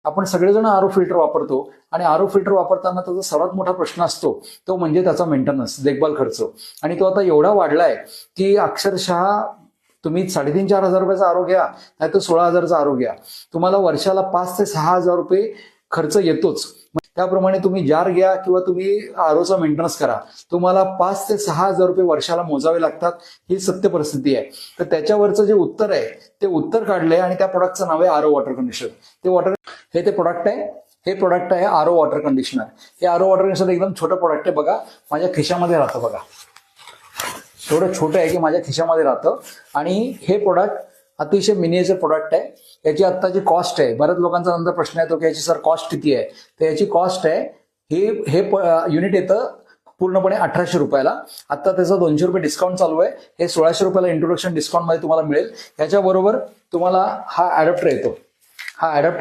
आपण सगळेजण आरो फिल्टर वापरतो आणि आरो फिल्टर वापरताना त्याचा सर्वात मोठा प्रश्न असतो तो म्हणजे त्याचा मेंटेनन्स, देखभाल खर्च. आणि तो आता एवढा वाढलाय की अक्षरशः तुम्ही 3,500-4,000 रुपयाचा आरो घ्या, नाही तर 16,000चा आरो घ्या, तुम्हाला वर्षाला 5,000 ते 6,000 रुपये खर्च येतोच. त्याप्रमाणे तुम्ही जार घ्या किंवा तुम्ही आरोचा मेंटेनन्स करा, तुम्हाला 5,000 ते 6,000 रुपये वर्षाला मोजावे लागतात. ही सत्य परिस्थिती आहे. तर त्याच्यावरचं जे उत्तर आहे ते उत्तर काढलंय आणि त्या प्रोडक्टचं नाव आहे आरो वॉटर कंडिशनर. ते प्रोडक्ट आहे. हे प्रोडक्ट आहे आरो वॉटर कंडिशनर. हे आरो वॉटर कंडिशनर एकदम छोटं प्रोडक्ट आहे बघा, माझ्या खिशामध्ये राहतं बघा, एवढं छोटं आहे की माझ्या खिशामध्ये राहतं. आणि हे प्रोडक्ट अतिशय मिनिएचर प्रोडक्ट आहे. याची आत्ताची कॉस्ट आहे, बऱ्याच लोकांचा नंतर प्रश्न येतो की याची सर कॉस्ट किती आहे. तर याची कॉस्ट आहे, हे युनिट येतं पूर्णपणे 1,800 रुपयाला. आता त्याचा 200 रुपये डिस्काउंट चालू आहे. हे 1,600 रुपयाला इंट्रोडक्शन डिस्काउंटमध्ये तुम्हाला मिळेल. याच्याबरोबर तुम्हाला हा ॲडॅप्टर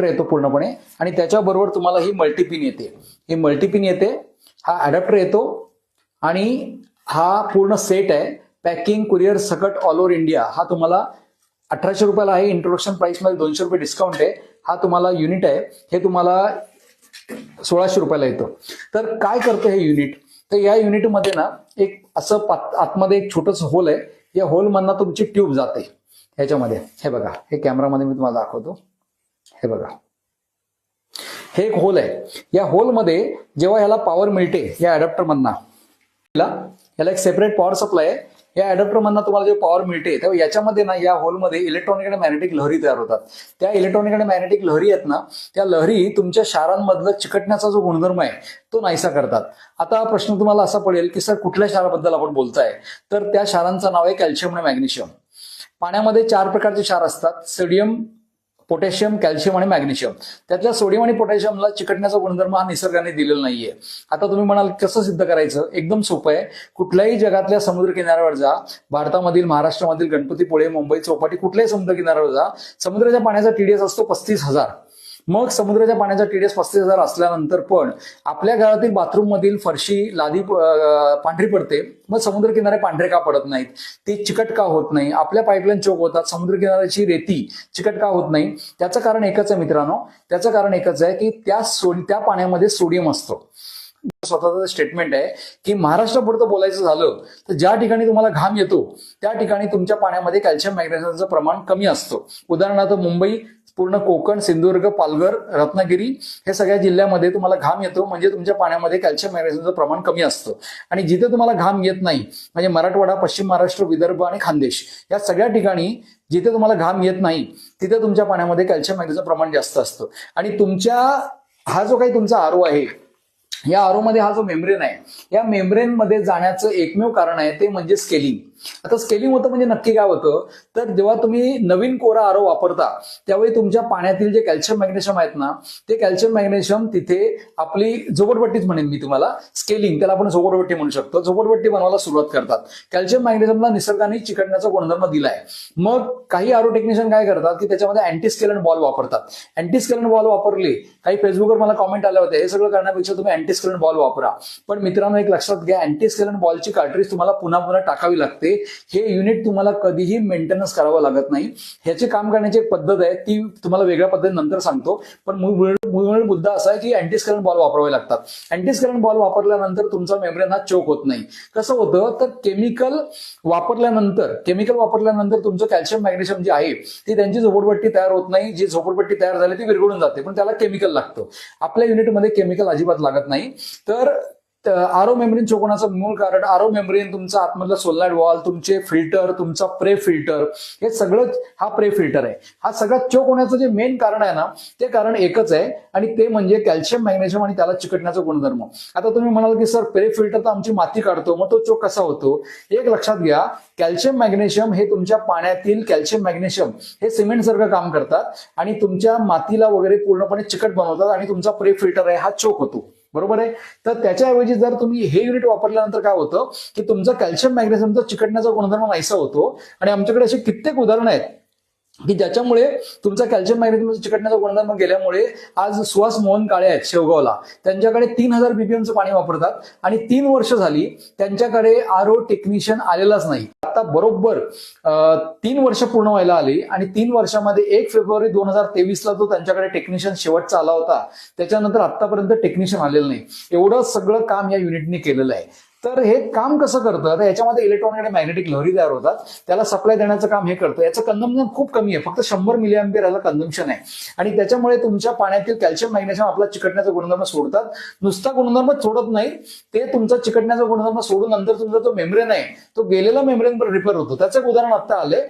येतो पूर्णपणे आणि त्याच्याबरोबर तुम्हाला ही मल्टीपिन येते. हा ॲडॅप्टर येतो आणि हा पूर्ण सेट आहे. पॅकिंग, कुरिअर सकट ऑल ओव्हर इंडिया. हा तुम्हाला 1,800 रुपयाला आहे. इंट्रोडक्शन प्राइसमध्ये 200 रुपये डिस्काउंट आहे. हा तुम्हाला युनिट आहे, हे तुम्हाला 1,600 रुपयाला येतं. तर काय करतं हे युनिट, तर या युनिटमध्ये ना एक असं आतमध्ये एक छोटंसं होल आहे. या होलमधनं तुमची ट्यूब जाते ह्याच्यामध्ये. हे बघा, हे कॅमेरामध्ये मी तुम्हाला दाखवतो. हे बघा, हे एक होल आहे. या होलमध्ये जेव्हा ह्याला पॉवर मिळते या ॲडॅप्टरमधनं, याला एक सेपरेट पॉवर सप्लाय आहे. या ॲडॅप्टरमधनं तुम्हाला जे पॉवर मिळते तेव्हा याच्यामध्ये ना या होलमध्ये इलेक्ट्रॉनिक आणि मॅग्नेटिक लहरी तयार होतात. त्या इलेक्ट्रॉनिक आणि मॅग्नेटिक लहरी आहेत ना, त्या लहरी तुमच्या क्षारांमधलं चिकटण्याचा जो गुणधर्म आहे तो नाहीसा करतात. आता प्रश्न तुम्हाला असा पडेल की सर कुठल्या क्षाराबद्दल आपण बोलताय, तर त्या क्षारांचं नाव आहे कॅल्शियम आणि मॅग्नेशियम. पाण्यामध्ये 4 प्रकारचे क्षार असतात, सोडियम, पोटॅशियम, कॅल्शियम आणि मॅग्नेशियम. त्यातल्या सोडियम आणि पोटॅशियमला चिकटण्याचा गुणधर्म हा निसर्गाने दिलेला नाहीये. आता तुम्ही म्हणाल कसं सिद्ध करायचं, एकदम सोपं आहे. कुठल्याही जगातल्या समुद्र किनाऱ्यावर जा, भारतामधील, महाराष्ट्रामधील गणपतीपुळे, मुंबई चौपाटी, कुठल्याही समुद्र किनाऱ्यावर जा, समुद्राच्या पाण्याचा TDS असतो 35,000. मग समुद्राच्या पाण्याचा TDS 35,000 असल्यानंतर पण आपल्या घरातील बाथरूम मधील फरशी, लादी पांढरी पडते. मग समुद्र किनारे पांढरे का पडत नाहीत, ते चिकट का होत नाही, आपल्या पाईपलाईन चोक होतात, समुद्र किनाऱ्याची रेती चिकट का होत नाही, त्याचं कारण एकच आहे मित्रांनो. त्याचं कारण एकच आहे की त्या पाण्यामध्ये सोडियम असतो. स्वतःचं स्टेटमेंट आहे की महाराष्ट्रापुरतं बोलायचं झालं तर ज्या ठिकाणी तुम्हाला घाम येतो त्या ठिकाणी तुमच्या पाण्यामध्ये कॅल्शियम मॅग्नेशियमचं प्रमाण कमी असतं. उदाहरणार्थ मुंबई, पूर्ण कोकण, सिंधुदुर्ग, पालघर, रत्नागिरी हे सगळ्या जिल्ह्यामध्ये तुम्हाला घाम येतो म्हणजे तुमच्या पाण्यामध्ये कॅल्शियम मॅग्नेशियमचं प्रमाण कमी असतं. आणि जिथे तुम्हाला घाम येत नाही म्हणजे मराठवाडा, पश्चिम महाराष्ट्र, विदर्भ आणि खानदेश या सगळ्या ठिकाणी जिथे तुम्हाला घाम येत नाही तिथे तुमच्या पाण्यामध्ये कॅल्शियम मॅग्नेशियमचं प्रमाण जास्त असतं. आणि तुमच्या हा जो काही तुमचा आरो आहे, या आरो मध्ये हा जो मेम्ब्रेन आहे, या मेम्ब्रेन मध्ये जाण्याचं एकमेव कारण आहे ते म्हणजे स्केलिंग. आता स्केलिंग होतं म्हणजे नक्की काय होतं, तर जेव्हा तुम्ही नवीन कोरा आरो वापरता त्यावेळी तुमच्या पाण्यातील जे कॅल्शियम मॅग्नेशियम आहेत ना, ते कॅल्शियम मॅग्नेशियम तिथे आपली झोपडपट्टीच म्हणेन मी तुम्हाला, स्केलिंग, त्याला आपण झोपडपट्टी म्हणू शकतो, झोपडपट्टी बनवायला सुरुवात करतात. कॅल्शियम मॅग्नेशियमला निसर्गाने चिकटण्याचा गुणधर्म दिलाय. मग काही आरो टेक्निशियन काय करतात की त्याच्यामध्ये अँटी स्केलन बॉल वापरतात. अँटी स्केलन बॉल वापरले, काही फेसबुकवर मला कॉमेंट आले होते, हे सगळं करण्यापेक्षा तुम्ही अँटी स्केलन बॉल वापरा. पण मित्रांनो एक लक्षात घ्या, अँटी स्केलन बॉलची कार्ट्रिज तुम्हाला पुन्हा पुन्हा टाकावी लागते. हे युनिट तुम्हाला कधीही मेंटेनन्स करावं लागत नाही. ह्याचे काम करण्याची एक पद्धत आहे, ती तुम्हाला वेगळ्या पद्धतीने नंतर सांगतो. पण मूळ मुद्दा असा आहे की अँटी स्केलन बॉल वापरावे लागतात. अँटी स्केलन बॉल वापरल्यानंतर तुमचा मेम्ब्रेन हा चोक होत नाही. कसं होतं, तर केमिकल वापरल्यानंतर तुमचं कॅल्शियम मॅग्नेशियम जे आहे ती त्यांची झोपडपट्टी तयार होत नाही. जी झोपडपट्टी तयार झाली ती विरघळून जाते, पण त्याला केमिकल लागतं. आपल्या युनिटमध्ये केमिकल अजिबात लागत नाही. तर आरो मेम्ब्रेन चोकण्याचं मूळ कारण, आरो मेम्ब्रेन तुमचा आतमधला सोलनॉइड वॉल, तुमचे फिल्टर, तुमचा प्रे फिल्टर, हे सगळं, हा प्रे फिल्टर आहे. हा सगळा चोक होण्याचं जे मेन कारण आहे ना, ते कारण एकच आहे आणि ते म्हणजे कॅल्शियम मॅग्नेशियम आणि त्याला चिकटण्याचा गुणधर्म. आता तुम्ही म्हणाल की सर प्रे फिल्टर तर आमची माती काढतो, मग तो चोक कसा होतो. एक लक्षात घ्या, कॅल्शियम मॅग्नेशियम हे तुमच्या पाण्यातील कॅल्शियम मॅग्नेशियम हे सिमेंट सारखं काम करतात आणि तुमच्या मातीला वगैरे पूर्णपणे चिकट बनवतात आणि तुमचा प्रे फिल्टर आहे हा चोक होतो. बरोबर आहे. तर त्याच्याऐवजी जर तुम्ही हे युनिट वापरल्यानंतर काय होतं की तुमचं कॅल्शियम मॅग्नेशियमचा चिकटण्याचा गुणधर्म नाहीसा होतो. आणि आमच्याकडे अशी कित्येक उदाहरणं आहेत की ज्याच्यामुळे तुमचा कॅल्शियम मॅग्नेशियमचा चिकटण्याचा गुणधर्म गेल्यामुळे आज सुहास मोहन काळे आहेत शेवगावला, त्यांच्याकडे 3,000 BPMचं पाणी वापरतात आणि 3 वर्ष झाली त्यांच्याकडे आरो टेक्निशियन आलेलाच नाही. आता बरोबर 3 वर्ष पूर्ण व्हायला आली आणि 3 वर्षामध्ये 1 फेब्रुवारी 2023ला जो त्यांच्याकडे टेक्निशियन शेवटचा आला होता, त्याच्यानंतर आतापर्यंत टेक्निशियन आलेलं नाही. एवढं सगळं काम या युनिटने केलेलं आहे. तर हे काम कसं करतं, तर याच्यामध्ये इलेक्ट्रॉनिक आणि मॅग्नेटिक लहरी तयार होतात, त्याला सप्लाय देण्याचं काम हे करतं. याचं कन्झम्पन खूप कमी आहे, फक्त 100 मिली अँपिअर याला कन्झम्पन आहे. आणि त्याच्यामुळे तुमच्या पाण्यातील कॅल्शियम मॅग्नेशियम आपला चिकटण्याचा गुणधर्म सोडतात. नुसता गुणधर्म सोडत नाही, ते तुमचा चिकटण्याचा गुणधर्म सोडून नंतर तुमचा जो मेम्ब्रेन आहे तो गेलेला मेम्ब्रेन पण रिपेअर होतो. त्याचं एक उदाहरण आता आलंय,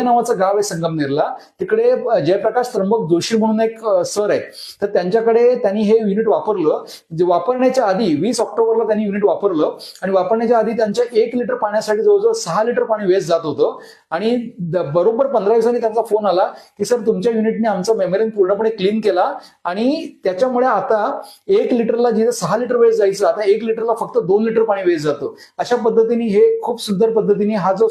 नावाचं गाव आहे संगमनेरला, तिकडे जयप्रकाश त्र्यंबक जोशी म्हणून एक सर आहे. तर त्यांच्याकडे त्यांनी हे युनिट वापरलं. वापरण्याच्या आधी 20 ऑक्टोबरला त्यांनी युनिट वापरलं आणि वापरण्याच्या आधी त्यांच्या 1 लिटर पाण्यासाठी जवळजवळ 6 लिटर पाणी वेस्ट जात होतं. आणि बरोबर 15 दिवसांनी त्यांचा फोन आला की सर तुमच्या युनिटने आमचं मेम्ब्रेन पूर्णपणे क्लीन केला आणि त्याच्यामुळे आता 1 लिटरला जिथे 6 लिटर वेस्ट जायचं आता 1 लिटरला फक्त 2 लिटर पाणी वेस्ट जातं. अशा पद्धतीने हे खूप सुंदर पद्धतीने हा जो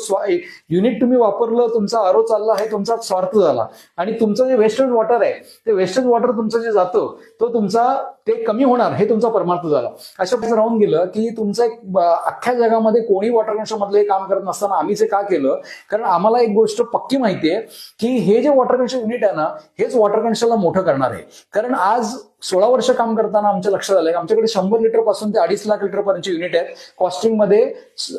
युनिट तुम्ही वापरलं, तुमचा आरो चालला, हे तुमचा स्वार्थ झाला. आणि तुमचं जे वेस्टेज वॉटर आहे ते वेस्टेज वॉटर तुमचं जे जातं तो तुमचा ते कमी होणार, हे तुमचा परमार्थ झाला. अशा प्रकारे राहून गेलं की तुमचं एक अख्ख्या जगामध्ये कोणी वॉटर कनेक्शन मधलं हे काम करत नसताना आम्हीच हे का केलं, कारण आम्हाला एक गोष्ट पक्की माहिती आहे की हे जे वॉटर कनेक्शन युनिट आहे ना, हेच वॉटर कनेक्शनला मोठं करणार आहे. कारण आज 16 वर्ष काम करताना आमच्या लक्षात आलंय आमच्याकडे 100 लिटर पासून ते 2.5 लाख लिटर पर्यंतचे युनिट आहेत. कॉस्टिंगमध्ये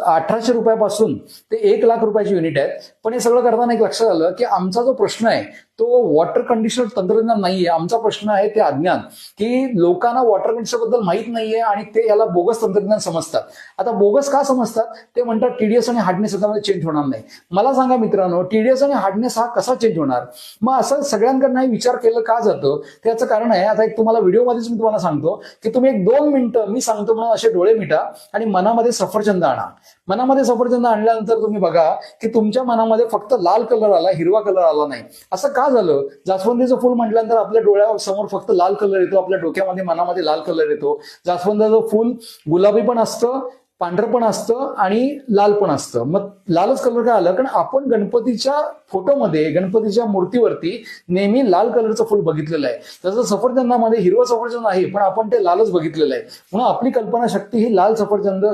1800 रुपयापासून ते 1 लाख रुपयाचे युनिट आहेत. पण हे सगळं करताना एक लक्षात आलं की आमचा जो प्रश्न आहे तो वॉटर कंडिशनर तंत्रज्ञान नाहीये, आमचा प्रश्न आहे ते अज्ञान, की लोकांना वॉटर कंडिशनर बद्दल माहित नाहीये आणि ते याला बोगस तंत्रज्ञान समजतात. आता बोगस का समजतात, ते म्हणतात टीडीएस आणि हार्डनेस याच्यामध्ये चेंज होणार नाही. मला सांगा मित्रांनो, टीडीएस आणि हार्डनेस हा कसा चेंज होणार? मग असं सगळ्यांकडनं विचार केलं का जातं, त्याचं कारण आहे. आता एक तुम्हाला व्हिडिओमध्येच मी तुम्हाला सांगतो की तुम्ही एक 2 मिनिटं मी सांगतो म्हणून असे डोळे मिटा आणि मनामध्ये सफरचंद आणा. मनामध्ये सफरचंद आणल्यानंतर तुम्ही बघा की तुमच्या मनामध्ये फक्त लाल कलर आला, हिरवा कलर आला नाही. असं का झालं? जास्वंदीचं फुल म्हटल्यानंतर आपल्या डोळ्यासमोर फक्त लाल कलर येतो, आपल्या डोक्यामध्ये मनामध्ये लाल कलर येतो. जास्वंदाचं फुल गुलाबी पण असतं, पांढरं पण असतं आणि लाल पण असतं. मग लालच कलर काय आलं, कारण आपण गणपतीच्या फोटोमध्ये, गणपतीच्या मूर्तीवरती नेहमी लाल कलरचं फुल बघितलेलं आहे. तसं सफरचंदामध्ये हिरवं सफरचंद आहे पण आपण ते लालच बघितलेलं आहे. म्हणून आपली कल्पना शक्ती ही लाल सफरचंद,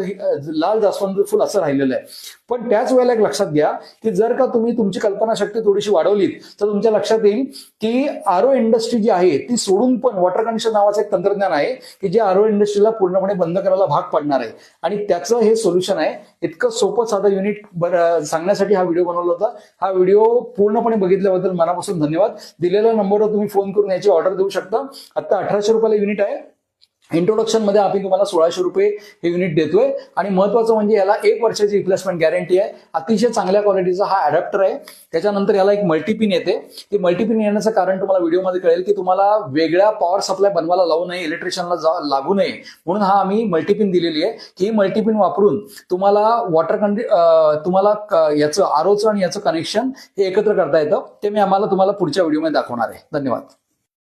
लाल जास्वंद फुल असं राहिलेलं आहे. पण त्याच वेळेला एक लक्षात घ्या की जर का तुम्ही तुमची कल्पना शक्ती थोडीशी वाढवलीत तर तुमच्या लक्षात येईल की आरो इंडस्ट्री जी आहे ती सोडून पण वॉटर कनेक्शन नावाचं एक तंत्रज्ञान आहे की जे आरो इंडस्ट्रीला पूर्णपणे बंद करायला भाग पाडणार आहे. आणि त्याचं हे सोल्युशन आहे. इतकं सोपं साधं युनिट सांगण्यासाठी हा व्हिडिओ बनवला होता. हा व्हिडिओ पूर्णपणे बघितल्याबद्दल मनापासून धन्यवाद. दिलेल्या नंबरवर तुम्ही फोन करून याची ऑर्डर देऊ शकता. आता 1800 रुपयाला युनिट आहे. इंट्रोडक्शन मध्ये आम्ही तुम्हाला 1600 रुपये हे युनिट देतोय. आणि महत्वाचं म्हणजे याला 1 वर्षाची रिप्लेसमेंट गॅरंटी आहे. अतिशय चांगल्या क्वालिटीचा हा अडॅप्टर आहे. त्याच्यानंतर याला एक मल्टीपिन येते. ती मल्टीपिन येण्याचं कारण तुम्हाला व्हिडिओमध्ये कळेल की तुम्हाला वेगळ्या पॉवर सप्लाय बनवायला लावू नये, इलेक्ट्रिशियनला लागू नये म्हणून हा आम्ही मल्टीपिन दिलेली आहे. ही मल्टीपिन वापरून तुम्हाला तुम्हाला याचं आरोचं आणि याचं कनेक्शन हे एकत्र करता येतं. ते मी तुम्हाला पुढच्या व्हिडिओमध्ये दाखवणार आहे. धन्यवाद.